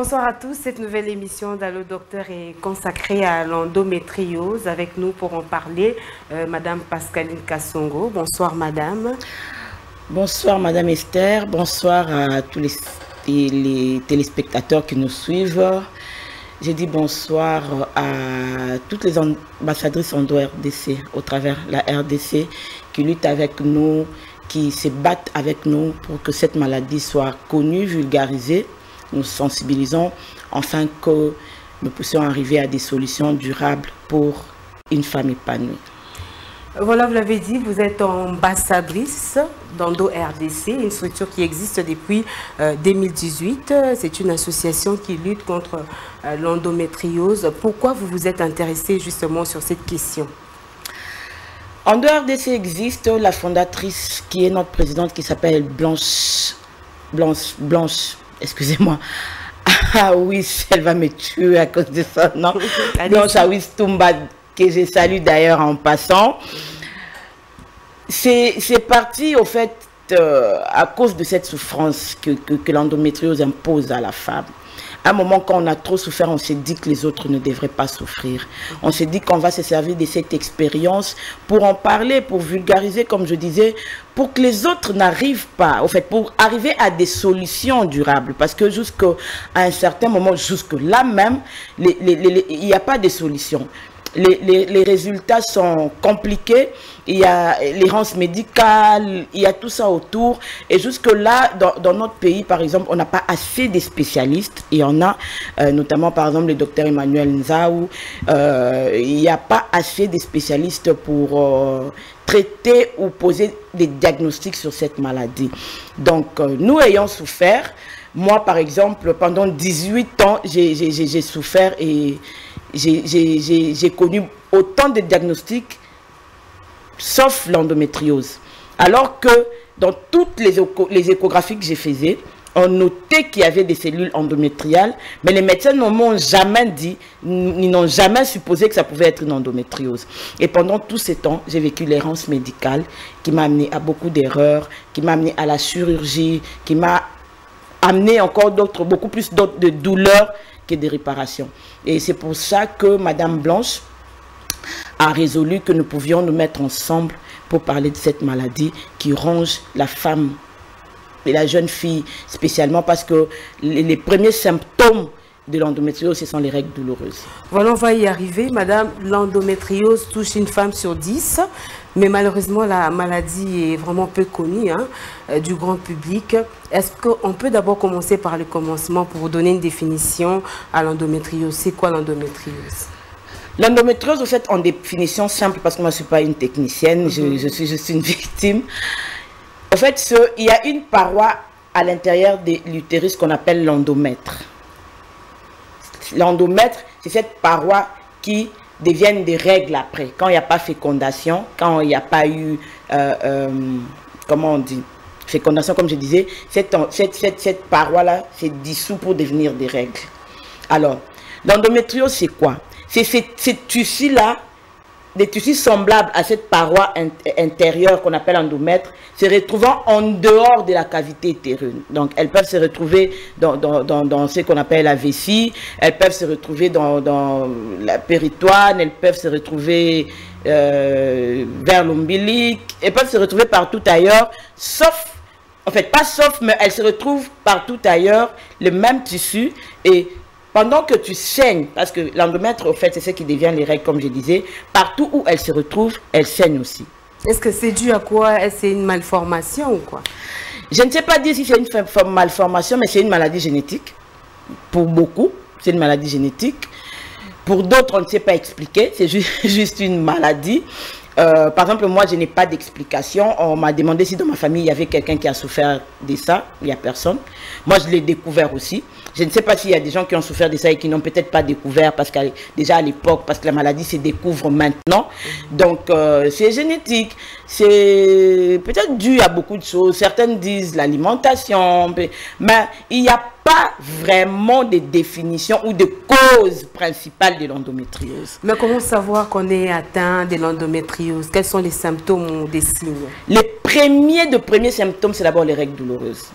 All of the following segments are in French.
Bonsoir à tous. Cette nouvelle émission d'Allo Docteur est consacrée à l'endométriose. Avec nous pour en parler, Madame Pascaline Kassongo. Bonsoir Madame. Bonsoir Madame Esther. Bonsoir à tous les téléspectateurs qui nous suivent. J'ai dit bonsoir à toutes les ambassadrices endo-RDC au travers la RDC qui luttent avec nous, qui se battent avec nous pour que cette maladie soit connue, vulgarisée. Nous sensibilisons afin que nous puissions arriver à des solutions durables pour une femme épanouie. Voilà, vous l'avez dit, vous êtes ambassadrice d'Endo-RDC, une structure qui existe depuis 2018. C'est une association qui lutte contre l'endométriose. Pourquoi vous vous êtes intéressée justement sur cette question? Endo-RDC existe, la fondatrice qui est notre présidente qui s'appelle Blanche, excusez-moi. Ah oui, elle va me tuer à cause de ça, non? Blanche Awis Toumba, que je salue d'ailleurs en passant. C'est parti au fait à cause de cette souffrance que l'endométriose impose à la femme. À un moment, quand on a trop souffert, on s'est dit que les autres ne devraient pas souffrir. On s'est dit qu'on va se servir de cette expérience pour en parler, pour vulgariser, comme je disais, pour que les autres n'arrivent pas, au fait, pour arriver à des solutions durables. Parce que jusqu'à un certain moment, jusque là même, il n'y a pas de solution. Les résultats sont compliqués, il y a l'errance médicale, il y a tout ça autour. Et jusque-là, dans notre pays, par exemple, on n'a pas assez de spécialistes. Il y en a, notamment par exemple le docteur Emmanuel Nzaou. Il n'y a pas assez de spécialistes pour traiter ou poser des diagnostics sur cette maladie. Donc, nous ayons souffert. Moi, par exemple, pendant 18 ans, j'ai souffert et j'ai connu autant de diagnostics, sauf l'endométriose. Alors que dans toutes les échographies que j'ai faites, on notait qu'il y avait des cellules endométriales, mais les médecins ne m'ont jamais dit, ils n'ont jamais supposé que ça pouvait être une endométriose. Et pendant tous ces temps, j'ai vécu l'errance médicale qui m'a amené à beaucoup d'erreurs, qui m'a amené à la chirurgie, qui m'a amené encore beaucoup plus de douleurs que des réparations. Et c'est pour ça que Madame Blanche a résolu que nous pouvions nous mettre ensemble pour parler de cette maladie qui ronge la femme et la jeune fille spécialement, parce que les premiers symptômes de l'endométriose, ce sont les règles douloureuses. Voilà, on va y arriver. Madame, l'endométriose touche une femme sur 10, mais malheureusement, la maladie est vraiment peu connue du grand public. Est-ce qu'on peut d'abord commencer par le commencement pour vous donner une définition à l'endométriose? C'est quoi l'endométriose? L'endométriose, en fait, en définition simple, parce que moi, je ne suis pas une technicienne, je suis juste une victime. En fait, il y a une paroi à l'intérieur de l'utérus qu'on appelle l'endomètre. L'endomètre, c'est cette paroi qui devient des règles après. Quand il n'y a pas fécondation, quand il n'y a pas eu, comment on dit, fécondation, comme je disais, cette paroi-là s'est dissoute pour devenir des règles. Alors, l'endométriose, c'est quoi? C'est ces tissus-là, des tissus semblables à cette paroi intérieure qu'on appelle endomètre, se retrouvant en dehors de la cavité utérine. Donc, elles peuvent se retrouver dans ce qu'on appelle la vessie, elles peuvent se retrouver dans la péritoine, elles peuvent se retrouver vers l'ombilic, elles peuvent se retrouver partout ailleurs, sauf, en fait, pas sauf, mais elles se retrouvent partout ailleurs, le même tissu. Et pendant que tu saignes, parce que l'endomètre, au fait, c'est ce qui devient les règles, comme je disais, partout où elle se retrouve, elle saigne aussi. Est-ce que c'est dû à quoi? C'est une malformation ou quoi? Je ne sais pas dire si c'est une malformation, mais c'est une maladie génétique. Pour beaucoup, c'est une maladie génétique. Pour d'autres, on ne sait pas expliquer, c'est juste une maladie. Par exemple, moi, je n'ai pas d'explication. On m'a demandé si dans ma famille, il y avait quelqu'un qui a souffert de ça. Il n'y a personne. Moi, je l'ai découvert aussi. Je ne sais pas s'il y a des gens qui ont souffert de ça et qui n'ont peut-être pas découvert, parce que déjà à l'époque, parce que la maladie se découvre maintenant. Donc, c'est génétique. C'est peut-être dû à beaucoup de choses. Certaines disent l'alimentation, mais il n'y a pas vraiment de définition ou de cause principale de l'endométriose. Mais comment savoir qu'on est atteint de l'endométriose? Quels sont les symptômes ou des signes? Les premiers symptômes, c'est d'abord les règles douloureuses.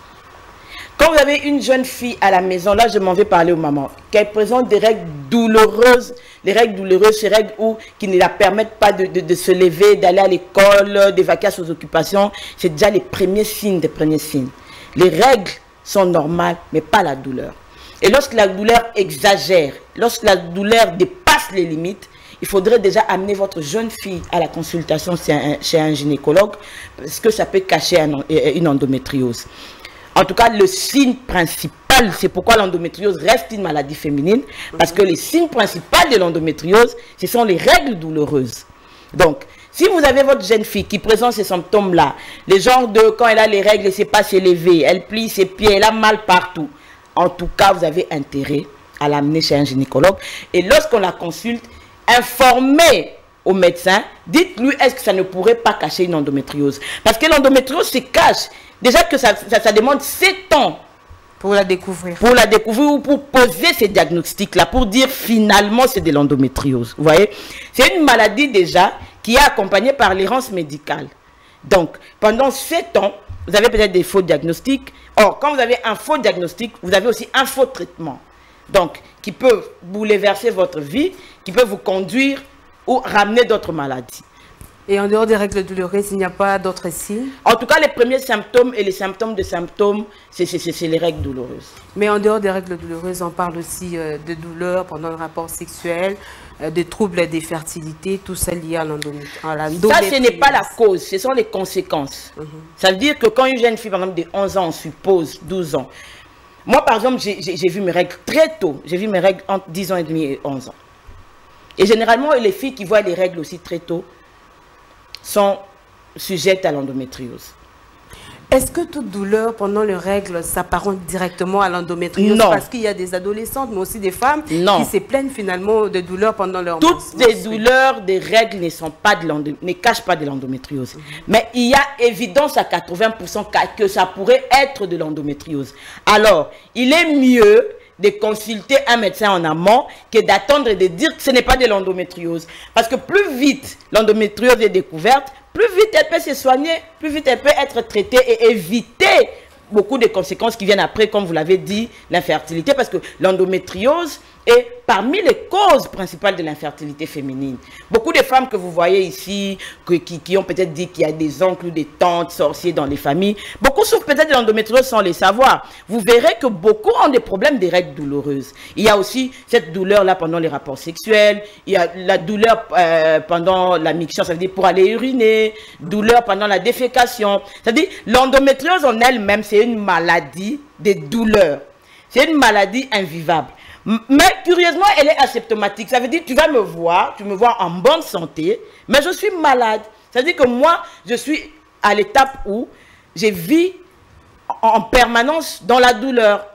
Quand vous avez une jeune fille à la maison, là je m'en vais parler aux mamans, qu'elle présente des règles douloureuses, les règles douloureuses, ces règles qui ne la permettent pas de se lever, d'aller à l'école, d'évacuer ses occupations, c'est déjà les premiers signes des premiers signes. Les règles sont normales, mais pas la douleur. Et lorsque la douleur exagère, lorsque la douleur dépasse les limites, il faudrait déjà amener votre jeune fille à la consultation chez un gynécologue, parce que ça peut cacher une endométriose. En tout cas, le signe principal, c'est pourquoi l'endométriose reste une maladie féminine, parce que les signes principaux de l'endométriose, ce sont les règles douloureuses. Donc, si vous avez votre jeune fille qui présente ces symptômes-là, les genres de quand elle a les règles, elle ne sait pas s'élever, elle plie ses pieds, elle a mal partout, en tout cas, vous avez intérêt à l'amener chez un gynécologue. Et lorsqu'on la consulte, informez au médecin, dites-lui est-ce que ça ne pourrait pas cacher une endométriose. Parce que l'endométriose se cache. Déjà que ça demande 7 ans pour la découvrir. Pour la découvrir ou pour poser ces diagnostics-là, pour dire finalement c'est de l'endométriose. Vous voyez, c'est une maladie déjà qui est accompagnée par l'errance médicale. Donc, pendant 7 ans, vous avez peut-être des faux diagnostics. Or, quand vous avez un faux diagnostic, vous avez aussi un faux traitement. Donc, qui peut bouleverser votre vie, qui peut vous conduire ou ramener d'autres maladies. Et en dehors des règles douloureuses, il n'y a pas d'autres signes? En tout cas, les premiers symptômes et les symptômes de symptômes, c'est les règles douloureuses. Mais en dehors des règles douloureuses, on parle aussi de douleurs pendant le rapport sexuel, de troubles de fertilité, tout ça lié à l'endométriose. Ça, ce n'est pas la cause, ce sont les conséquences. Ça veut dire que quand une jeune fille, par exemple, de 11 ans, on suppose 12 ans. Moi, par exemple, j'ai vu mes règles très tôt. J'ai vu mes règles entre 10 ans et demi et 11 ans. Et généralement, les filles qui voient les règles aussi très tôt sont sujettes à l'endométriose. Est-ce que toute douleur pendant les règles s'apparente directement à l'endométriose? Non. Parce qu'il y a des adolescentes, mais aussi des femmes non. qui se plaignent finalement de douleurs pendant leur Toutes les douleurs des règles ne cachent pas de l'endométriose. Mais il y a évidence à 80% que ça pourrait être de l'endométriose. Alors, il est mieux de consulter un médecin en amont que d'attendre et de dire que ce n'est pas de l'endométriose. Parce que plus vite l'endométriose est découverte, plus vite elle peut se soigner, plus vite elle peut être traitée et éviter beaucoup de conséquences qui viennent après, comme vous l'avez dit, l'infertilité. Parce que l'endométriose est parmi les causes principales de l'infertilité féminine. Beaucoup de femmes que vous voyez ici, qui ont peut-être dit qu'il y a des oncles ou des tantes sorciers dans les familles, beaucoup souffrent peut-être de l'endométriose sans les savoir. Vous verrez que beaucoup ont des problèmes des règles douloureuses. Il y a aussi cette douleur-là pendant les rapports sexuels, il y a la douleur pendant la miction, ça veut dire pour aller uriner, douleur pendant la défécation. C'est-à-dire l'endométriose en elle-même, c'est une maladie des douleurs. C'est une maladie invivable. Mais curieusement, elle est asymptomatique. Ça veut dire que tu me vois en bonne santé, mais je suis malade. Ça veut dire que moi, je suis à l'étape où je vis en permanence dans la douleur.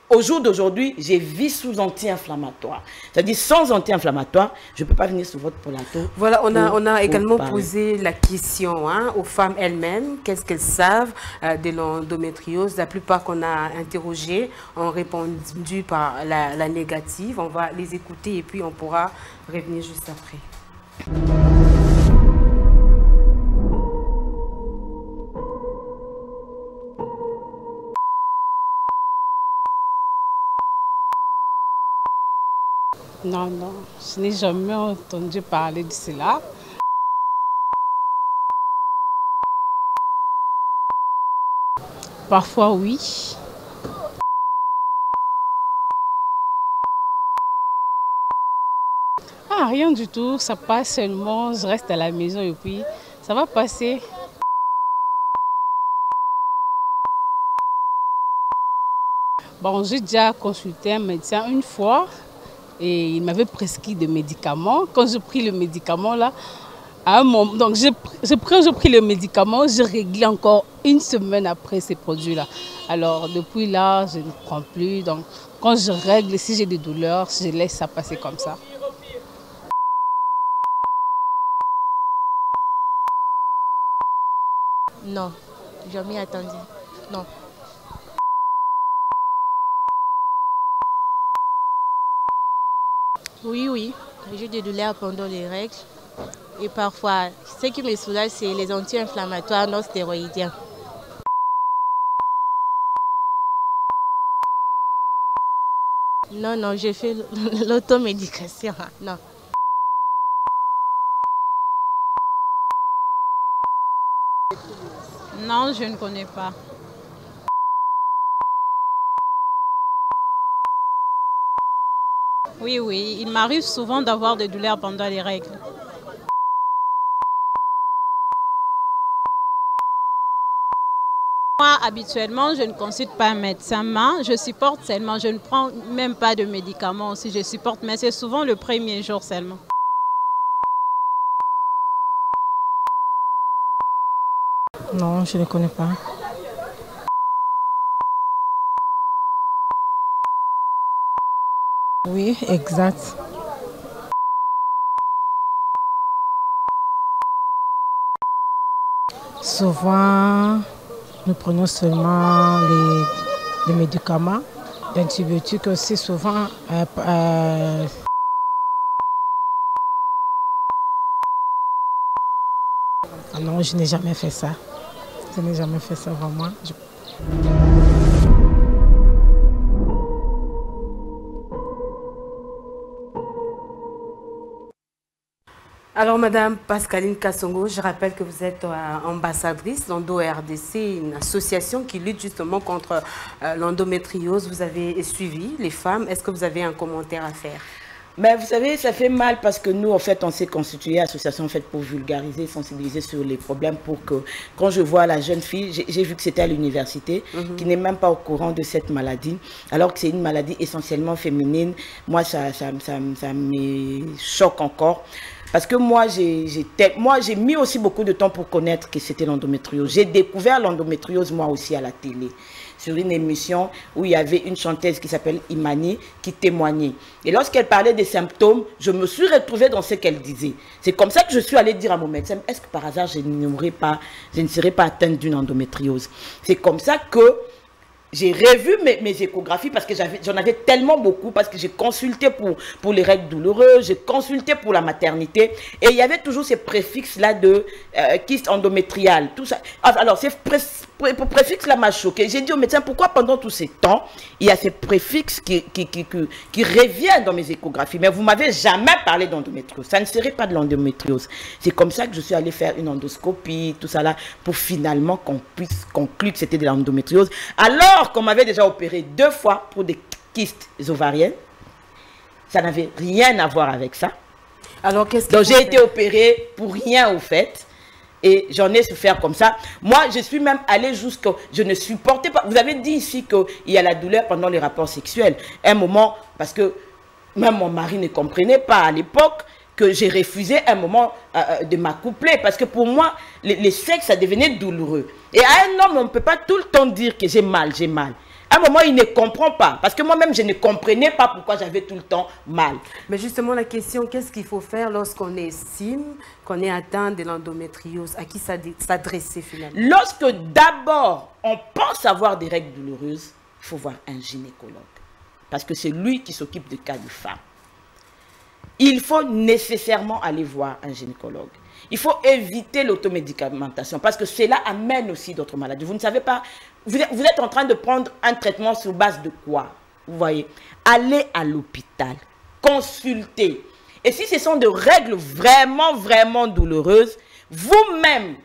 Au jour d'aujourd'hui, je vis sous anti-inflammatoire. C'est-à-dire sans anti-inflammatoire, je ne peux pas venir sur votre plateau. Voilà, on a également posé la question aux femmes elles-mêmes. Qu'est-ce qu'elles savent de l'endométriose? La plupart qu'on a interrogées ont répondu par la négative. On va les écouter et puis on pourra revenir juste après. Non, non, je n'ai jamais entendu parler de cela. Parfois, oui. Ah, rien du tout, ça passe seulement, je reste à la maison et puis ça va passer. Bon, j'ai déjà consulté un médecin une fois. Et il m'avait prescrit des médicaments. Quand j'ai pris le médicament, là, à un moment, donc j'ai pris le médicament, j'ai réglé encore une semaine après ces produits-là. Alors, depuis là, je ne prends plus. Donc, quand je règle, si j'ai des douleurs, je laisse ça passer comme ça. Non, jamais attendu. Non. Oui, oui, j'ai des douleurs pendant les règles et parfois, ce qui me soulage, c'est les anti-inflammatoires non stéroïdiens. Non, non, j'ai fait l'automédication. Non. Non, je ne connais pas. Oui, oui, il m'arrive souvent d'avoir des douleurs pendant les règles. Moi, habituellement, je ne consulte pas un médecin, mais je supporte seulement. Je ne prends même pas de médicaments aussi, je supporte, mais c'est souvent le premier jour seulement. Non, je ne connais pas. Oui, exact. Souvent, nous prenons seulement les médicaments, d'antibiotiques aussi souvent. Non, je n'ai jamais fait ça. Je n'ai jamais fait ça vraiment. Alors, Madame Pascaline Kassongo, je rappelle que vous êtes ambassadrice d'EndoRDC, une association qui lutte justement contre l'endométriose. Vous avez suivi les femmes. Est-ce que vous avez un commentaire à faire? Mais vous savez, ça fait mal parce que nous, en fait, on s'est constitué association en fait, pour vulgariser, sensibiliser sur les problèmes pour que, quand je vois la jeune fille, j'ai vu que c'était à l'université, qui n'est même pas au courant de cette maladie, alors que c'est une maladie essentiellement féminine. Moi, ça me choque encore. Parce que moi, j'ai mis aussi beaucoup de temps pour connaître que c'était l'endométriose. J'ai découvert l'endométriose, moi aussi, à la télé, sur une émission où il y avait une chanteuse qui s'appelle Imani, qui témoignait. Et lorsqu'elle parlait des symptômes, je me suis retrouvée dans ce qu'elle disait. C'est comme ça que je suis allée dire à mon médecin, est-ce que par hasard, je ne serais pas atteinte d'une endométriose? C'est comme ça que j'ai revu mes échographies parce que j'en avais tellement beaucoup, parce que j'ai consulté pour les règles douloureuses, j'ai consulté pour la maternité, et il y avait toujours ces préfixes-là de kyste endométrial, tout ça. Alors, ces préfixes-là m'a choqué. J'ai dit au médecin, pourquoi pendant tous ces temps, il y a ces préfixes qui reviennent dans mes échographies, mais vous ne m'avez jamais parlé d'endométriose. Ça ne serait pas de l'endométriose. C'est comme ça que je suis allée faire une endoscopie, tout ça là, pour finalement qu'on puisse conclure que c'était de l'endométriose. Alors qu'on m'avait déjà opéré 2 fois pour des kystes ovariennes, ça n'avait rien à voir avec ça. Alors, qu'est-ce que donc j'ai été opérée pour rien au fait. Et j'en ai souffert comme ça. Moi, je suis même allée jusqu'à... Je ne supportais pas... Vous avez dit ici qu'il y a la douleur pendant les rapports sexuels. Un moment, parce que même mon mari ne comprenait pas à l'époque que j'ai refusé un moment de m'accoupler. Parce que pour moi, les sexes, ça devenait douloureux. Et à un homme, on ne peut pas tout le temps dire que j'ai mal, j'ai mal. À un moment, il ne comprend pas. Parce que moi-même, je ne comprenais pas pourquoi j'avais tout le temps mal. Mais justement, la question, qu'est-ce qu'il faut faire lorsqu'on estime qu'on est atteint de l'endométriose? À qui s'adresser finalement? Lorsque d'abord, on pense avoir des règles douloureuses, il faut voir un gynécologue. Parce que c'est lui qui s'occupe des cas de femmes. Il faut nécessairement aller voir un gynécologue. Il faut éviter l'automédicamentation parce que cela amène aussi d'autres maladies. Vous ne savez pas, vous êtes en train de prendre un traitement sur base de quoi? Vous voyez, allez à l'hôpital, consultez. Et si ce sont des règles vraiment, vraiment douloureuses, vous-même,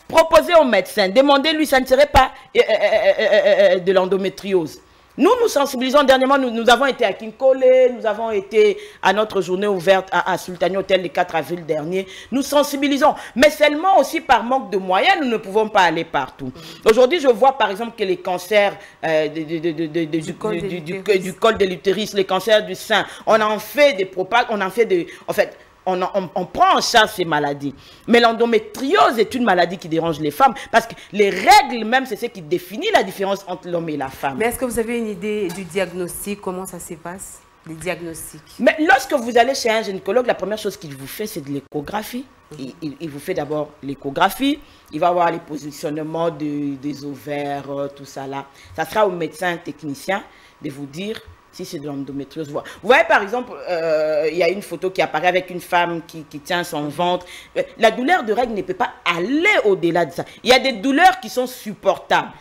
proposez au médecin, demandez-lui, ça ne serait pas de l'endométriose. Nous sensibilisons. Dernièrement, nous avons été à Kinkole, nous avons été à notre journée ouverte à Sultani Hotel le 4 avril dernier. Nous sensibilisons, mais seulement aussi par manque de moyens, nous ne pouvons pas aller partout. Aujourd'hui, je vois par exemple que les cancers du col de l'utérus, les cancers du sein, on en fait des propages, on en fait des... En fait, on prend en charge ces maladies. Mais l'endométriose est une maladie qui dérange les femmes parce que les règles même, c'est ce qui définit la différence entre l'homme et la femme. Mais est-ce que vous avez une idée du diagnostic? Comment ça se passe, les diagnostics? Mais lorsque vous allez chez un gynécologue, la première chose qu'il vous fait, c'est de l'échographie. Il vous fait d'abord l'échographie. Il va voir les positionnements des ovaires, tout ça là. Ça sera au médecin technicien de vous dire si c'est de l'endométriose. Vous voyez par exemple, il y a une photo qui apparaît avec une femme qui tient son ventre. La douleur de règle ne peut pas aller au-delà de ça. Il y a des douleurs qui sont supportables.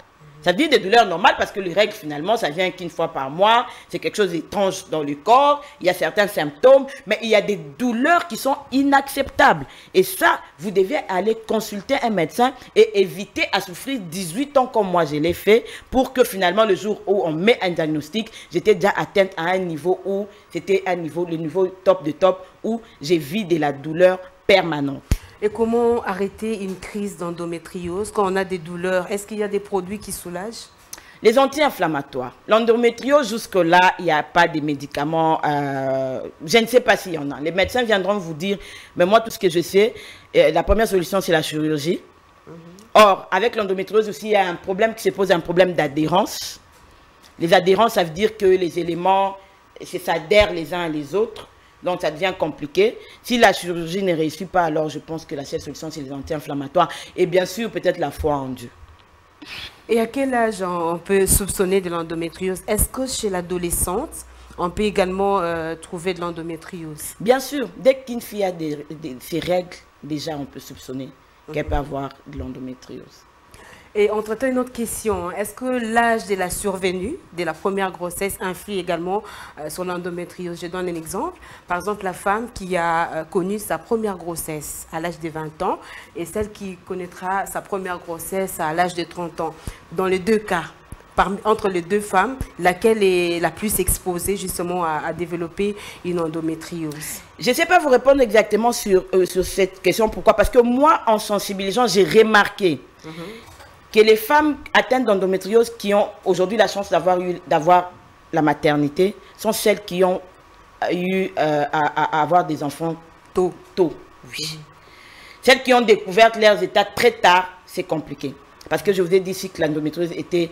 Ça veut dire des douleurs normales parce que les règles, finalement, ça vient qu'une fois par mois. C'est quelque chose d'étrange dans le corps. Il y a certains symptômes, mais il y a des douleurs qui sont inacceptables. Et ça, vous devez aller consulter un médecin et éviter à souffrir 18 ans comme moi je l'ai fait pour que finalement, le jour où on met un diagnostic, j'étais déjà atteinte à un niveau où c'était le niveau top de top où j'ai vu de la douleur permanente. Et comment arrêter une crise d'endométriose quand on a des douleurs? Est-ce qu'il y a des produits qui soulagent? Les anti-inflammatoires. L'endométriose, jusque-là, il n'y a pas de médicaments. Je ne sais pas s'il y en a. Les médecins viendront vous dire, mais moi, tout ce que je sais, la première solution, c'est la chirurgie. Or, avec l'endométriose aussi, il y a un problème qui se pose, un problème d'adhérence. Les adhérences, ça veut dire que les éléments s'adhèrent les uns à les autres. Donc, ça devient compliqué. Si la chirurgie ne réussit pas, alors je pense que la seule solution, c'est les anti-inflammatoires. Et bien sûr, peut-être la foi en Dieu. Et à quel âge on peut soupçonner de l'endométriose? Est-ce que chez l'adolescente, on peut également trouver de l'endométriose? Bien sûr. Dès qu'une fille a ses règles, déjà, on peut soupçonner qu'elle peut avoir de l'endométriose. Et entre-temps, une autre question. Est-ce que l'âge de la survenue de la première grossesse influe également sur l'endométriose? Je donne un exemple. Par exemple, la femme qui a connu sa première grossesse à l'âge de 20 ans et celle qui connaîtra sa première grossesse à l'âge de 30 ans. Dans les deux cas, entre les deux femmes, laquelle est la plus exposée justement à développer une endométriose? Je ne sais pas vous répondre exactement sur cette question. Pourquoi? Parce que moi, en sensibilisant, j'ai remarqué que les femmes atteintes d'endométriose qui ont aujourd'hui la chance d'avoir la maternité sont celles qui ont eu à avoir des enfants tôt. Oui. Celles qui ont découvert leurs états très tard, c'est compliqué. Parce que je vous ai dit ici que l'endométriose était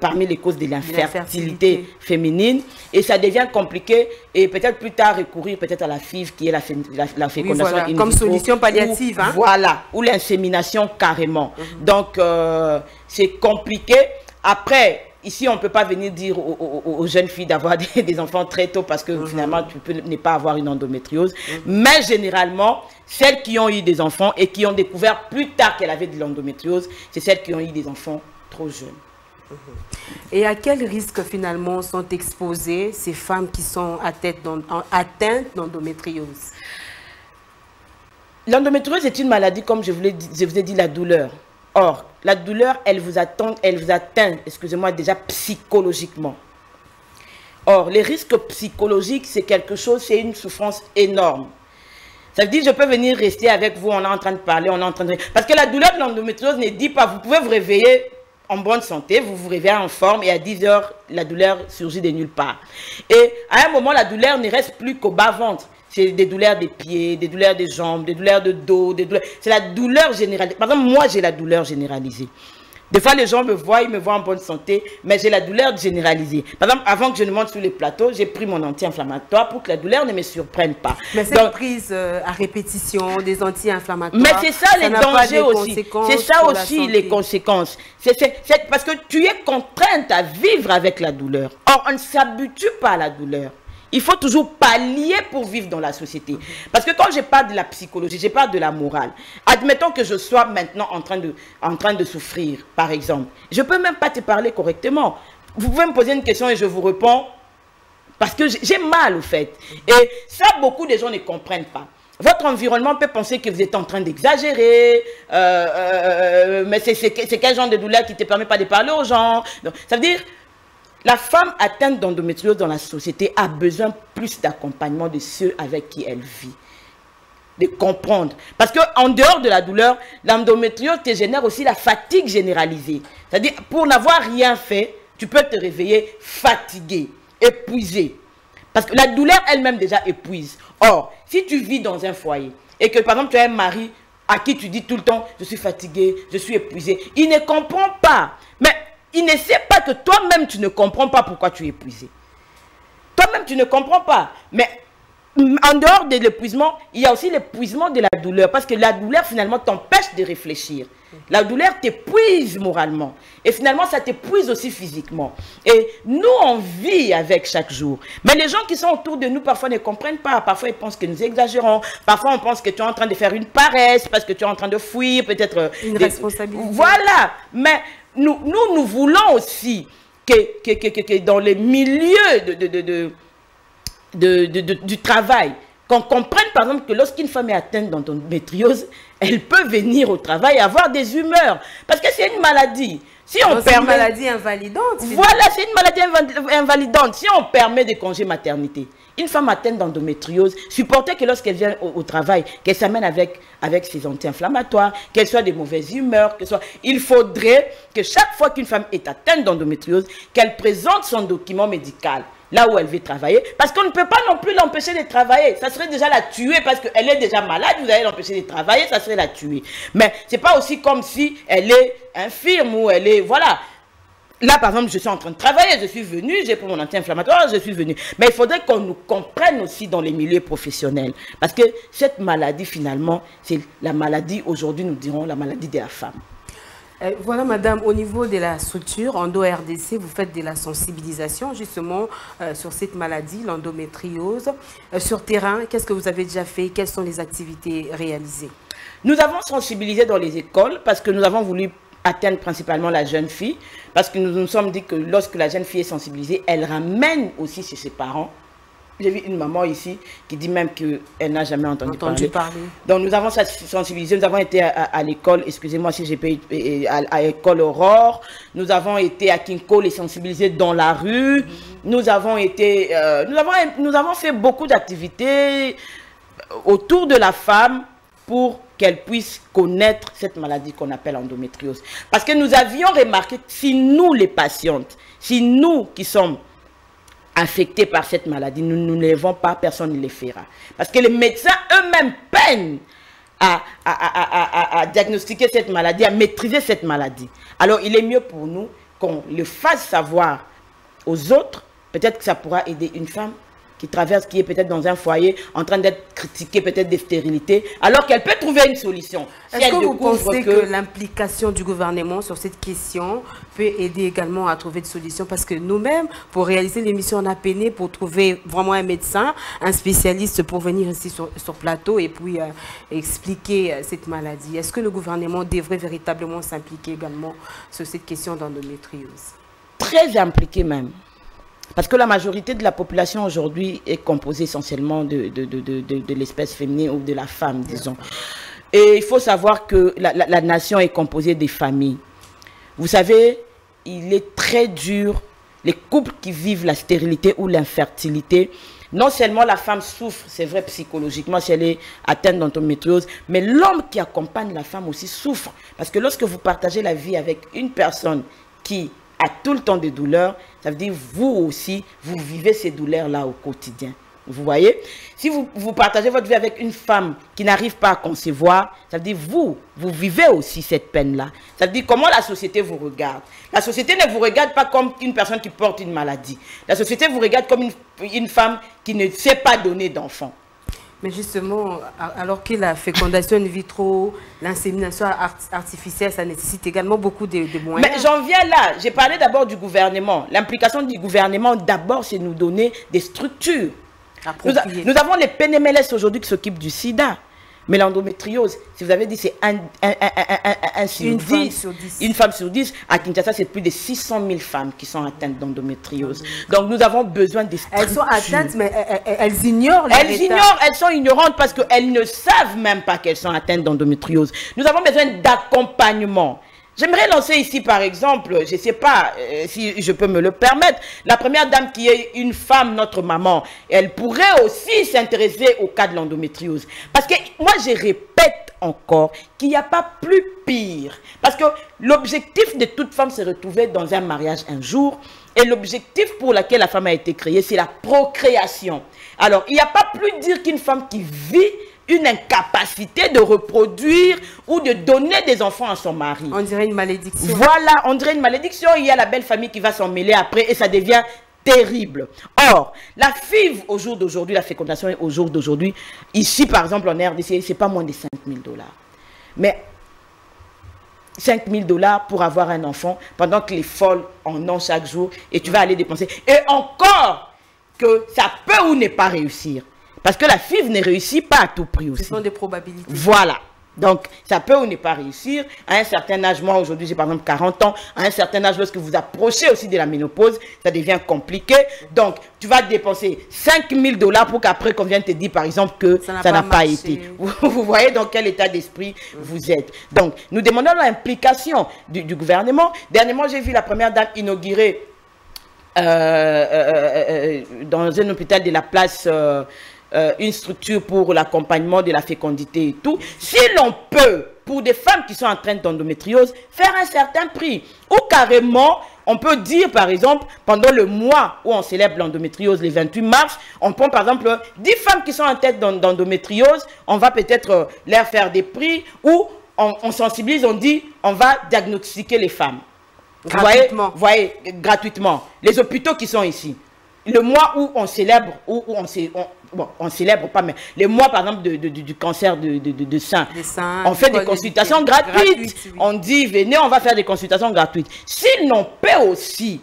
parmi les causes de l'infertilité féminine. Et ça devient compliqué. Et peut-être plus tard recourir peut-être à la FIV qui est la fécondation voilà, in vitro, comme solution palliative. Ou, voilà, ou l'insémination carrément. Donc, c'est compliqué. Après, ici, on ne peut pas venir dire aux jeunes filles d'avoir des enfants très tôt parce que finalement, tu peux ne pas avoir une endométriose. Mais généralement, celles qui ont eu des enfants et qui ont découvert plus tard qu'elles avaient de l'endométriose, c'est celles qui ont eu des enfants trop jeunes. Et à quel risque finalement sont exposées ces femmes qui sont atteintes d'endométriose? L'endométriose est une maladie, comme je vous ai dit, la douleur. Or, la douleur, elle vous atteint, excusez-moi, déjà psychologiquement. Or, les risques psychologiques, c'est quelque chose, c'est une souffrance énorme. Ça veut dire, je peux venir rester avec vous, on est en train de parler, on est en train de... Parce que la douleur de l'endométriose ne dit pas, vous pouvez vous réveiller en bonne santé, vous vous réveillez en forme et à 10 heures, la douleur surgit de nulle part. Et à un moment, la douleur ne reste plus qu'au bas-ventre. C'est des douleurs des pieds, des douleurs des jambes, des douleurs de dos, c'est la douleur généralisée. Par exemple, moi, j'ai la douleur généralisée. Des fois, les gens me voient, ils me voient en bonne santé, mais j'ai la douleur généralisée. Par exemple, avant que je ne monte sur les plateaux, j'ai pris mon anti-inflammatoire pour que la douleur ne me surprenne pas. Mais cette prise à répétition des anti-inflammatoires... Mais c'est ça les dangers aussi. C'est ça aussi les conséquences. C'est parce que tu es contrainte à vivre avec la douleur. Or, on ne s'habitue pas à la douleur. Il faut toujours pallier pour vivre dans la société. Parce que quand je parle de la psychologie, je parle de la morale. Admettons que je sois maintenant en train de souffrir, par exemple. Je ne peux même pas te parler correctement. Vous pouvez me poser une question et je vous réponds parce que j'ai mal au fait. Et ça, beaucoup de gens ne comprennent pas. Votre environnement peut penser que vous êtes en train d'exagérer, mais c'est quel genre de douleur qui ne te permet pas de parler aux gens. Donc, ça veut dire... La femme atteinte d'endométriose dans la société a besoin plus d'accompagnement de ceux avec qui elle vit. De comprendre. Parce qu'en dehors de la douleur, l'endométriose te génère aussi la fatigue généralisée. C'est-à-dire, pour n'avoir rien fait, tu peux te réveiller fatigué, épuisé. Parce que la douleur elle-même déjà épuise. Or, si tu vis dans un foyer et que par exemple tu as un mari à qui tu dis tout le temps, je suis fatigué, je suis épuisé, il ne comprend pas. Mais il ne sait pas que toi-même, tu ne comprends pas pourquoi tu es épuisé. Toi-même, tu ne comprends pas. Mais en dehors de l'épuisement, il y a aussi l'épuisement de la douleur. Parce que la douleur, finalement, t'empêche de réfléchir. La douleur t'épuise moralement. Et finalement, ça t'épuise aussi physiquement. Et nous, on vit avec chaque jour. Mais les gens qui sont autour de nous, parfois, ne comprennent pas. Parfois, ils pensent que nous exagérons. Parfois, on pense que tu es en train de faire une paresse parce que tu es en train de fuir, peut-être... Une responsabilité. Voilà. Mais nous voulons aussi que dans les milieux du travail, qu'on comprenne par exemple que lorsqu'une femme est atteinte d'endométriose, elle peut venir au travail et avoir des humeurs. Parce que c'est une maladie. Si on c'est une maladie invalidante. Voilà, c'est une maladie invalidante. Si on permet des congés maternité, une femme atteinte d'endométriose, supporter que lorsqu'elle vient au travail, qu'elle s'amène avec ses anti-inflammatoires, qu'elle soit de mauvaise humeur, il faudrait que chaque fois qu'une femme est atteinte d'endométriose, qu'elle présente son document médical là où elle veut travailler, parce qu'on ne peut pas non plus l'empêcher de travailler. Ça serait déjà la tuer parce qu'elle est déjà malade, vous allez l'empêcher de travailler, ça serait la tuer. Mais ce n'est pas aussi comme si elle est infirme ou elle est... Voilà. Là, par exemple, je suis en train de travailler, je suis venue, j'ai pris mon anti-inflammatoire, je suis venue. Mais il faudrait qu'on nous comprenne aussi dans les milieux professionnels. Parce que cette maladie, finalement, c'est la maladie, aujourd'hui, nous dirons, la maladie de la femme. Voilà, madame, au niveau de la structure, Endo-RDC, vous faites de la sensibilisation justement sur cette maladie, l'endométriose. Sur terrain, qu'est-ce que vous avez déjà fait? Quelles sont les activités réalisées? Nous avons sensibilisé dans les écoles parce que nous avons voulu atteindre principalement la jeune fille. Parce que nous nous sommes dit que lorsque la jeune fille est sensibilisée, elle ramène aussi chez ses parents. J'ai vu une maman ici qui dit même qu'elle n'a jamais entendu parler. Donc nous avons sensibilisé, nous avons été à l'école, excusez-moi si j'ai payé, à l'école Aurore, nous avons été à Kinko les sensibiliser dans la rue, nous avons été, nous avons fait beaucoup d'activités autour de la femme pour qu'elle puisse connaître cette maladie qu'on appelle endométriose. Parce que nous avions remarqué que si nous les patientes, si nous qui sommes affectés par cette maladie, nous ne lèvons pas, personne ne les fera. Parce que les médecins eux-mêmes peinent à diagnostiquer cette maladie, à maîtriser cette maladie. Alors il est mieux pour nous qu'on le fasse savoir aux autres. Peut-être que ça pourra aider une femme qui traverse, qui est peut-être dans un foyer, en train d'être critiquée peut-être de stérilité, alors qu'elle peut trouver une solution. Est-ce que vous pensez que l'implication du gouvernement sur cette question peut aider également à trouver des solutions? Parce que nous-mêmes, pour réaliser l'émission, on a peiné pour trouver vraiment un médecin, un spécialiste pour venir ici sur plateau et puis expliquer cette maladie. Est-ce que le gouvernement devrait véritablement s'impliquer également sur cette question d'endométriose? Très impliqué même. Parce que la majorité de la population aujourd'hui est composée essentiellement de l'espèce féminine ou de la femme, disons. Et il faut savoir que la nation est composée des familles. Vous savez, il est très dur, les couples qui vivent la stérilité ou l'infertilité, non seulement la femme souffre, c'est vrai psychologiquement si elle est atteinte d'endométriose, mais l'homme qui accompagne la femme aussi souffre. Parce que lorsque vous partagez la vie avec une personne qui a tout le temps des douleurs, ça veut dire vous aussi, vous vivez ces douleurs-là au quotidien. Vous voyez? Si vous partagez votre vie avec une femme qui n'arrive pas à concevoir, ça veut dire vous vivez aussi cette peine-là. Ça veut dire comment la société vous regarde. La société ne vous regarde pas comme une personne qui porte une maladie. La société vous regarde comme une femme qui ne sait pas donner d'enfants. Mais justement, alors que la fécondation in vitro, l'insémination artificielle, ça nécessite également beaucoup de moyens. Mais j'en viens là. J'ai parlé d'abord du gouvernement. L'implication du gouvernement, d'abord, c'est nous donner des structures. Nous avons les PNMLS aujourd'hui qui s'occupent du sida. Mais l'endométriose, si vous avez dit, c'est une femme sur 10. À Kinshasa, c'est plus de 600 000 femmes qui sont atteintes d'endométriose. Donc, nous avons besoin des structures. Elles sont atteintes, mais elles ignorent. Elles sont ignorantes parce qu'elles ne savent même pas qu'elles sont atteintes d'endométriose. Nous avons besoin d'accompagnement. J'aimerais lancer ici, par exemple, je ne sais pas si je peux me le permettre, la première dame qui est une femme, notre maman, elle pourrait aussi s'intéresser au cas de l'endométriose. Parce que moi, je répète encore qu'il n'y a pas plus pire. Parce que l'objectif de toute femme, c'est de retrouver dans un mariage un jour. Et l'objectif pour lequel la femme a été créée, c'est la procréation. Alors, il n'y a pas plus dire qu'une femme qui vit une incapacité de reproduire ou de donner des enfants à son mari. On dirait une malédiction. Voilà, on dirait une malédiction. Il y a la belle famille qui va s'en mêler après et ça devient terrible. Or, la FIV au jour d'aujourd'hui, la fécondation au jour d'aujourd'hui, ici par exemple en RDC, c'est pas moins de 5 000 $. Mais 5 000 $ pour avoir un enfant, pendant que les folles en ont chaque jour, et tu vas aller dépenser. Et encore que ça peut ou ne pas réussir. Parce que la FIV ne réussit pas à tout prix aussi. Ce sont des probabilités. Voilà. Donc, ça peut ou ne pas réussir. À un certain âge, moi aujourd'hui j'ai par exemple 40 ans, à un certain âge, lorsque vous approchez aussi de la ménopause, ça devient compliqué. Donc, tu vas dépenser 5 000 $ pour qu'après qu'on vienne te dire par exemple que ça n'a pas été. Vous voyez dans quel état d'esprit vous êtes. Donc, nous demandons l'implication du gouvernement. Dernièrement, j'ai vu la première dame inaugurer dans un hôpital de la place... une structure pour l'accompagnement de la fécondité et tout. Si l'on peut, pour des femmes qui sont en train d'endométriose, faire un certain prix, ou carrément, on peut dire par exemple, pendant le mois où on célèbre l'endométriose, le 28 mars, on prend par exemple 10 femmes qui sont en tête d'endométriose, on va peut-être leur faire des prix, ou on sensibilise, on dit, on va diagnostiquer les femmes. Gratuitement. Vous voyez, gratuitement. Les hôpitaux qui sont ici. Le mois où on célèbre, bon, on célèbre pas, mais le mois par exemple du cancer de sein, on fait des consultations gratuites. Oui. On dit, venez, on va faire des consultations gratuites. Si l'on peut aussi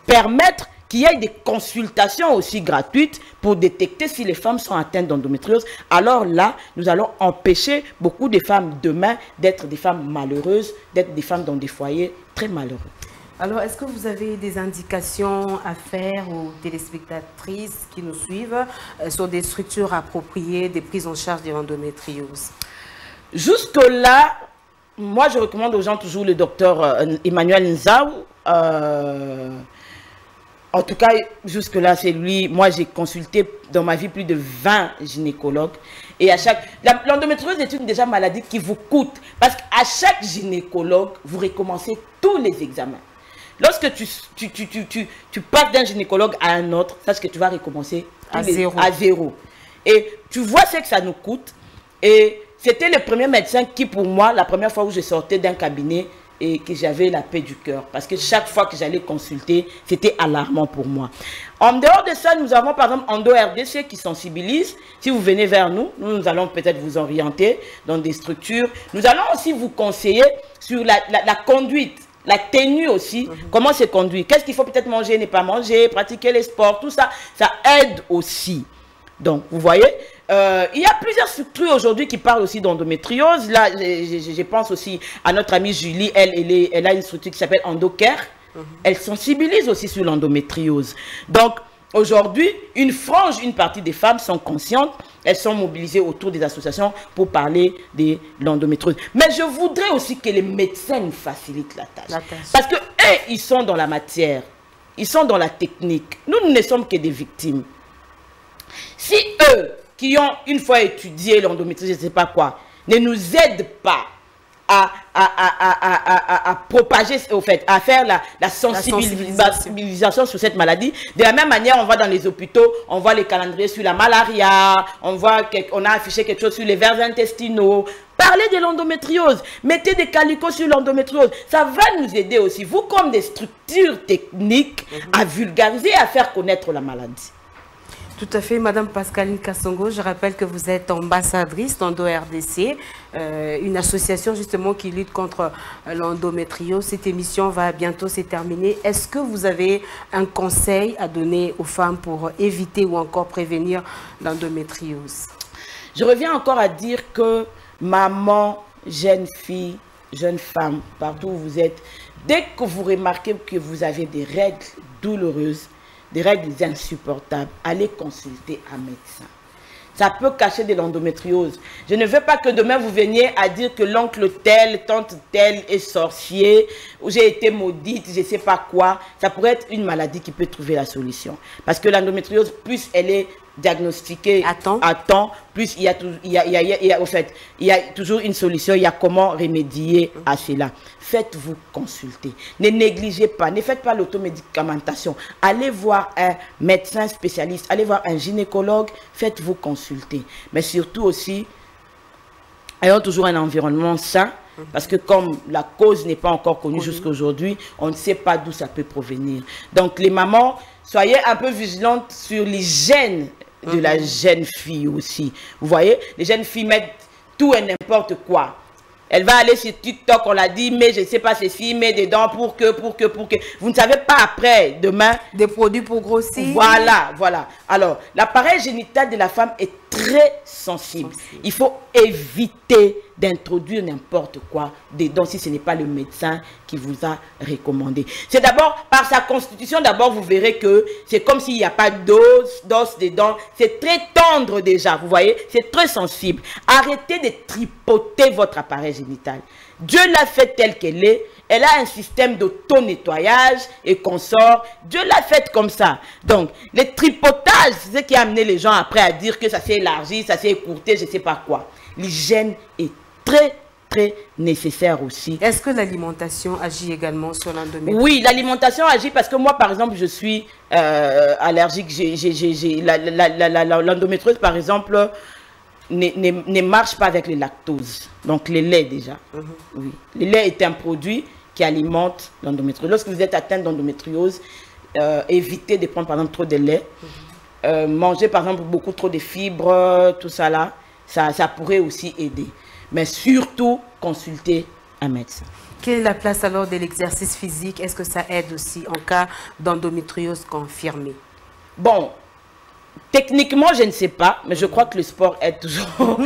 permettre qu'il y ait des consultations aussi gratuites pour détecter si les femmes sont atteintes d'endométriose, alors là, nous allons empêcher beaucoup de femmes demain d'être des femmes malheureuses, d'être des femmes dans des foyers très malheureux. Alors, est-ce que vous avez des indications à faire aux téléspectatrices qui nous suivent sur des structures appropriées, des prises en charge de l'endométriose? Jusque-là, moi je recommande aux gens toujours le docteur Emmanuel Nzao. En tout cas, jusque-là, c'est lui. Moi, j'ai consulté dans ma vie plus de 20 gynécologues. Et à chaque... L'endométriose est une déjà maladie qui vous coûte. Parce qu'à chaque gynécologue, vous recommencez tous les examens. Lorsque tu passes d'un gynécologue à un autre, sache que tu vas recommencer à zéro. Et tu vois ce que ça nous coûte. Et c'était le premier médecin qui, pour moi, la première fois où je sortais d'un cabinet et que j'avais la paix du cœur. Parce que chaque fois que j'allais consulter, c'était alarmant pour moi. En dehors de ça, nous avons par exemple Endo RDC qui sensibilise. Si vous venez vers nous, nous allons peut-être vous orienter dans des structures. Nous allons aussi vous conseiller sur la conduite. La tenue aussi, comment se conduire, qu'est-ce qu'il faut peut-être manger, ne pas manger, pratiquer les sports, tout ça, ça aide aussi. Donc, vous voyez, il y a plusieurs structures aujourd'hui qui parlent aussi d'endométriose. Là, je pense aussi à notre amie Julie, elle a une structure qui s'appelle EndoCare. Elle sensibilise aussi sur l'endométriose. Donc, aujourd'hui, une partie des femmes sont conscientes. Elles sont mobilisées autour des associations pour parler de l'endométriose. Mais je voudrais aussi que les médecins nous facilitent la tâche. Parce que eux, ils sont dans la matière. Ils sont dans la technique. Nous ne sommes que des victimes. Si eux, qui ont une fois étudié l'endométriose, je ne sais pas quoi, ne nous aident pas à propager, au fait, à faire la sensibilisation sur cette maladie. De la même manière, on va dans les hôpitaux, on voit les calendriers sur la malaria, on a affiché quelque chose sur les vers intestinaux. Parlez de l'endométriose, mettez des calicots sur l'endométriose. Ça va nous aider aussi, vous comme des structures techniques, à vulgariser et à faire connaître la maladie. Tout à fait, Madame Pascaline Kassongo, je rappelle que vous êtes ambassadrice d'Endo RDC, une association justement qui lutte contre l'endométriose. Cette émission va bientôt se terminer. Est-ce que vous avez un conseil à donner aux femmes pour éviter ou encore prévenir l'endométriose? Je reviens encore à dire que maman, jeune fille, jeune femme, partout où vous êtes, dès que vous remarquez que vous avez des règles douloureuses, des règles insupportables, allez consulter un médecin. Ça peut cacher de l'endométriose. Je ne veux pas que demain vous veniez à dire que l'oncle tel, tante tel est sorcier, ou j'ai été maudite, je ne sais pas quoi. Ça pourrait être une maladie qui peut trouver la solution. Parce que l'endométriose, plus elle est diagnostiquée à temps, plus il y a toujours une solution, il y a comment remédier à cela. Faites-vous consulter. Ne négligez pas, ne faites pas l'automédicamentation. Allez voir un médecin spécialiste, allez voir un gynécologue, faites-vous consulter. Mais surtout aussi, ayons toujours un environnement sain, parce que comme la cause n'est pas encore connue jusqu'à aujourd'hui, on ne sait pas d'où ça peut provenir. Donc les mamans, soyez un peu vigilantes sur l'hygiène de la jeune fille aussi. Vous voyez, les jeunes filles mettent tout et n'importe quoi. Elle va aller sur TikTok, on l'a dit, mais je ne sais pas ceci, mais dedans pour que. Vous ne savez pas après, demain. Des produits pour grossir. Voilà, voilà. Alors, l'appareil génital de la femme est très sensible. Il faut éviter d'introduire n'importe quoi dedans si ce n'est pas le médecin qui vous a recommandé. C'est d'abord, par sa constitution, d'abord, vous verrez que c'est comme s'il n'y a pas d'os dedans. C'est très tendre déjà, vous voyez, c'est très sensible. Arrêtez de tripoter votre appareil génital. Dieu l'a fait telle qu'elle est. Elle a un système d'auto-nettoyage et consort. Dieu l'a fait comme ça. Donc, les tripotages, c'est ce qui a amené les gens après à dire que ça s'est élargi, ça s'est écourté, je ne sais pas quoi. L'hygiène est très, très nécessaire aussi. Est-ce que l'alimentation agit également sur l'endométriose? Oui, l'alimentation agit parce que moi, par exemple, je suis allergique. L'endométriose, par exemple, ne marche pas avec le lactose. Donc, le lait déjà. Oui. Le lait est un produit qui alimente l'endométriose. Lorsque vous êtes atteint d'endométriose, évitez de prendre, par exemple, trop de lait. Manger, par exemple, beaucoup trop de fibres, tout ça là, ça pourrait aussi aider. Mais surtout, consultez un médecin. Quelle est la place alors de l'exercice physique? Est-ce que ça aide aussi en cas d'endométriose confirmée? Bon, techniquement, je ne sais pas, mais je crois que le sport aide toujours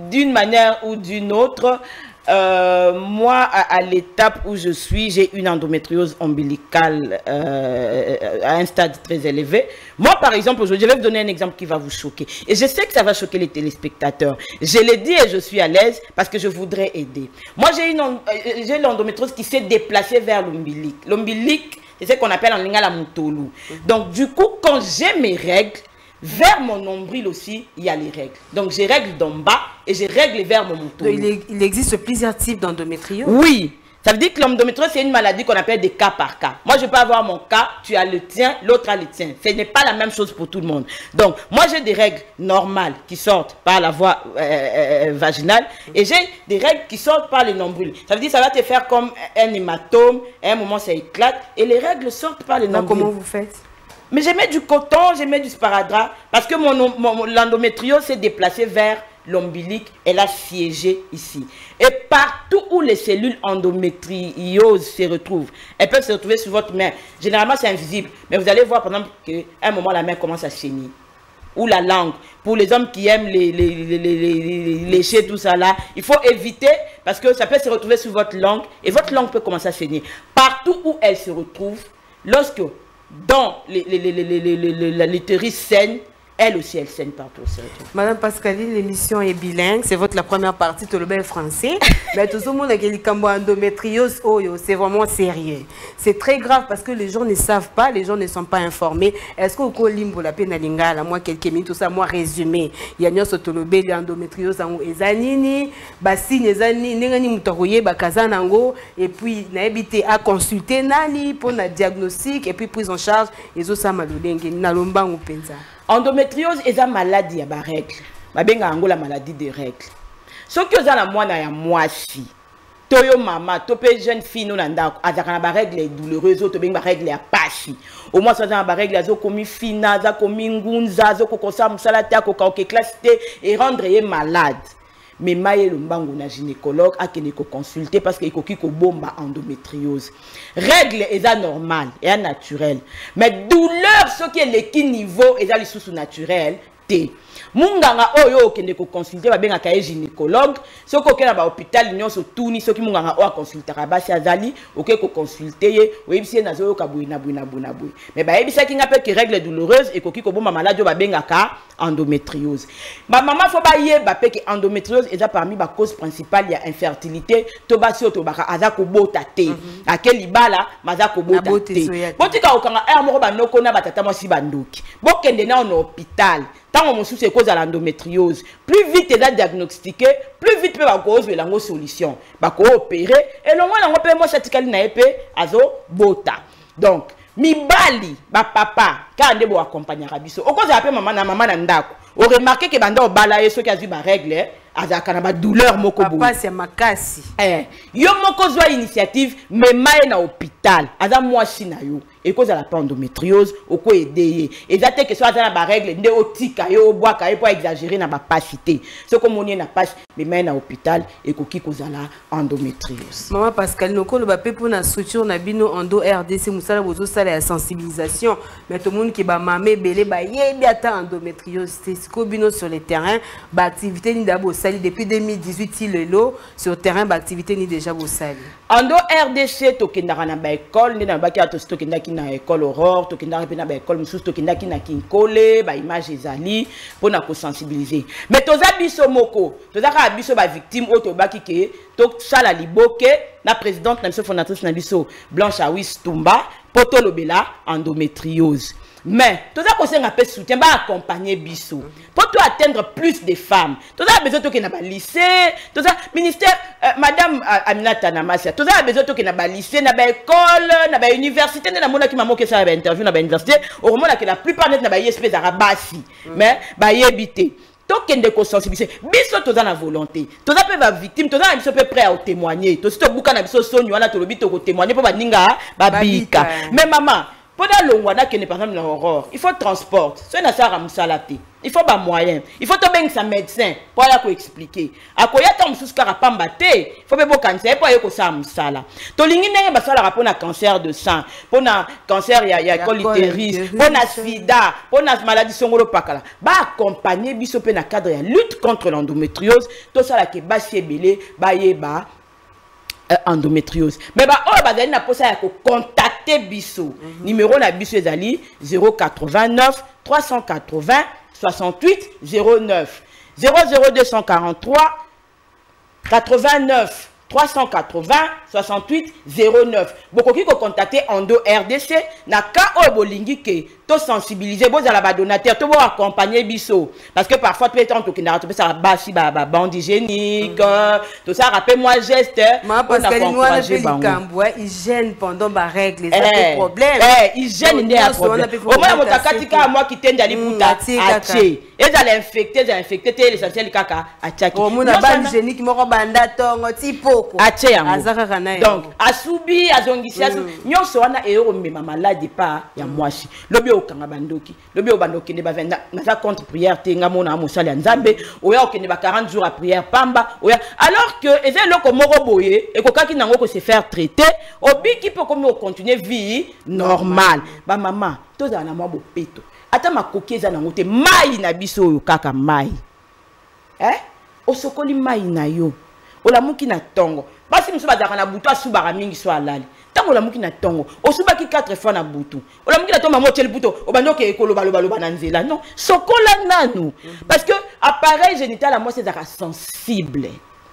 d'une manière ou d'une autre. Moi, à l'étape où je suis, j'ai une endométriose ombilicale à un stade très élevé. Moi, par exemple, aujourd'hui, je vais vous donner un exemple qui va vous choquer. Et je sais que ça va choquer les téléspectateurs. Je l'ai dit et je suis à l'aise parce que je voudrais aider. Moi, j'ai l'endométriose qui s'est déplacée vers l'ombilic. L'ombilic, c'est ce qu'on appelle en lingala mutolu. Donc, du coup, quand j'ai mes règles, vers mon nombril aussi, il y a les règles. Donc, j'ai règles d'en bas et j'ai règles vers mon mutolu. Il existe plusieurs types d'endométriose? Oui. Ça veut dire que l'endométriose, c'est une maladie qu'on appelle des cas par cas. Moi, je peux avoir mon cas, tu as le tien, l'autre a le tien. Ce n'est pas la même chose pour tout le monde. Donc, moi, j'ai des règles normales qui sortent par la voie vaginale et j'ai des règles qui sortent par le nombril. Ça veut dire que ça va te faire comme un hématome, à un moment, ça éclate et les règles sortent par le nombril. Comment vous faites? Mais je mets du coton, je mets du sparadrap parce que l'endométriose s'est déplacée vers l'ombilic, elle a siégé ici. Et partout où les cellules endométriose se retrouvent, elles peuvent se retrouver sur votre main. Généralement, c'est invisible. Mais vous allez voir, par exemple, qu'à un moment, la main commence à saigner. Ou la langue. Pour les hommes qui aiment lécher, tout ça là, il faut éviter parce que ça peut se retrouver sur votre langue et votre langue peut commencer à saigner. Partout où elle se retrouve, lorsque dans l'utérus saigne, elle aussi, elle saigne partout. Madame Pascaline, l'émission est bilingue. C'est la première partie, tout le bel français. Mais tout le monde a dit endométriose, c'est vraiment sérieux. C'est très grave parce que les gens ne savent pas, les gens ne sont pas informés. Est-ce que vous limbo la peine à lingala, moi quelques minutes, tout ça, moi résumé. Il y a une sotolobe, l'endométriose en ezanini, basine ezani, nengani mutaroye, bakazanango, et puis n'habité à consulter nani pour la diagnostic et puis prise en charge. Et ça, ça m'a donné nalomba ou penza. Endométriose est une maladie à règle. La maladie des règles. Ce que vous avez moi na moisi. Toyo mama, topé jeune fille nous nanda, azaka na règle douloureuse, to benga règle ya pasi. Au moins ça na règle azo komi fina, za komi ngunza, zo kokosa musalata ko ka oklasité et rendre ye malade. Mais maye lumbango na gynécologue a kene ko consulter parce que ikoki ko bomba endométriose. Règle est normale et naturelle. Mais douleur ce qui est le niveau est ali sous naturel té. Munganga oyo kende ko consulter ba benga ka gynécologue, ce ko ke na ba hôpital nyonso tuni ce qui munganga o consulter ba si azali oké ko consulter ye oyebisi na zo ka buina. Mais ba yebisa ki ngape ki règle douloureuse et koki ko bomba maladie ba benga ka endométriose. Ma maman faut ba yeba pe ki endométriose est parmi ba cause principale ya infertilité to ba si to ba aza ko bota te. Akeli bala maza ko bota te. Botika okanga moko ba noko na batata mwasi bandoki. Bokende na no hôpital. Tant on sous cause à l'endométriose, plus vite il a diagnostiqué, plus vite peut avoir une solution. Il peut opérer et le moins on peut moi cette caline azo bota. Donc mibali ba papa quand on accompagner rabiso. Au cause appelle maman na ndako. On remarque que banda obala ceux qui a vu ma règle azaka na ba douleur moko bo. Papa c'est makasi. Yo moko zwa initiative mais maye na hôpital. Aza moi si na yo. et cause à la endométriose au quoi aider et ça que soit dans la règle de otika et au bois pour exagérer na capacité ce comme on n'a pas mais même à l'hôpital et qui cause à la endométriose. Maman Pascal noko le bapé pour na structure na bino endo RDC musala bozo sala la sensibilisation mais tout le monde qui ba mamé belé ba yebi ata endométriose c'est ko bino sur le terrain ba activité ni d'abo sali depuis 2018 il lo sur terrain ba activité ni déjà bo sali endo RDC to kendaka na ba école ni na ba ki to kendaki na école Aurore to kendaki na ba école mususu to kendaki na Kinkole ba image ezali pona ko sensibiliser mais toza biso moko toza ka biso ba victime auto ba ki ke to sala liboke la présidente na biso fondatrice na biso Blanche Awis Tumba poto lobela endométriose mais toza ko senga pe soutien ba accompagner biso pour to atteindre plus de femmes toza besoin to ke na ba lycée toza ministère madame Aminata Namasia toza besoin to ke na ba lycée na ba école na ba université na mona ki mamo ke ça ba interview na ba université au moment que la plupart net na ba ISP za rabasi mais ba yebité tokende ko sensibiliser biso toza na volonté toza pe ba victime toza na biso pe prêt à témoigner to sito buka na biso sonyo wana to lobi to ko témoigner po ba ninga ba bika mais maman pendant le mois que par exemple l'Aurore il faut transport ce na ça ramsalate il faut ba moyen il faut to beng sa médecin pour la ko expliquer akoya ta msusu kara pamba te il faut be bo cancer pour yeko sa msala to lingi ndenge ba sala rapport na cancer de sang pour na cancer ya col utérus pour na sida pour na maladie songolo pakala ba accompagner biso pe na cadre ya lutte contre l'endométriose to sala ke ba siebele ba yeba endométriose mais bah oh bah na posa ya ko contacter biso numéro na biso ezali 089 380 68 09 00243 89 380 68 09 bokoki ko contacter Endo RDC na ka o bolingi ke to sensibiliser bo za la ba donateur to bo accompagner biso parce que parfois tout étant to kinara to ça basi ba bande hygiénique tout ça rappelle moi geste parce que nous on a fait likambo hygiène pendant ba règle ça c'est problème hygiène n'est pas problème au moins motakati ka moi qui tende ali puta ache et ça l'infecter l'essentiel kaka achaki au moins ba hygiénique moko banda tongo tipo ache yango donc asubi azongisia nyonso wana eyo mema malade pa ya mwasi lobi okanga bandoki lobi obandoki ne bavenda na contre prière tenga mona mosali ya nzambe oya okende ba 40 jours à prière pamba oya alors que eza loko moko boye ekokaki nango ko se faire traiter obiki po comme o continuer vie normale ba mama toza na mwa bopeto ata makoki eza nango te mai na biso oyo kaka mai osokoli mai na yo olamuki na tongo basi muso bazaka na butu asubaka mingi so alali tango olamuki na tongo osubaki 4 fois na butu olamuki na tongo mocheli buto obandoke ekoloba loba na nzela non sokola nanu parce que appareil génital à moi c'est sensible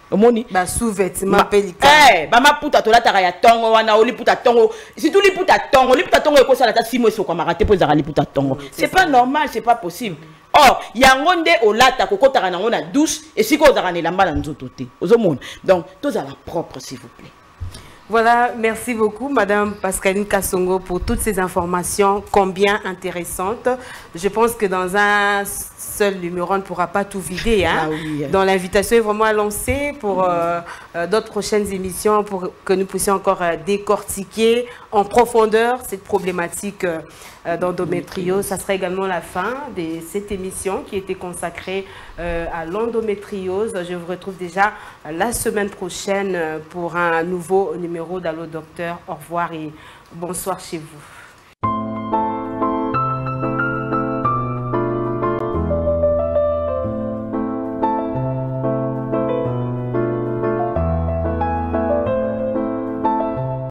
omoni ba sous-vêtement pelika ba maputa tolataka ya tongo wana oliputa tongo si tu liputa tongo ekosala ta 6 mois soko marate po ezaka liputa tongo c'est pas normal c'est pas possible. Or, yango nde olata kokotaka nango na douche et si ko ozaka na lamba na nzoto te ozomona donc tous à la propre s'il vous plaît. Voilà, merci beaucoup Madame Pascaline Kassongo pour toutes ces informations combien intéressantes. Je pense que dans un seul numéro, on ne pourra pas tout vider. Hein? Oui. Donc l'invitation est vraiment lancée pour d'autres prochaines émissions pour que nous puissions encore décortiquer en profondeur cette problématique d'endométriose. Ça sera également la fin de cette émission qui était consacrée à l'endométriose. Je vous retrouve déjà la semaine prochaine pour un nouveau numéro d'Allo Docteur. Au revoir et bonsoir chez vous.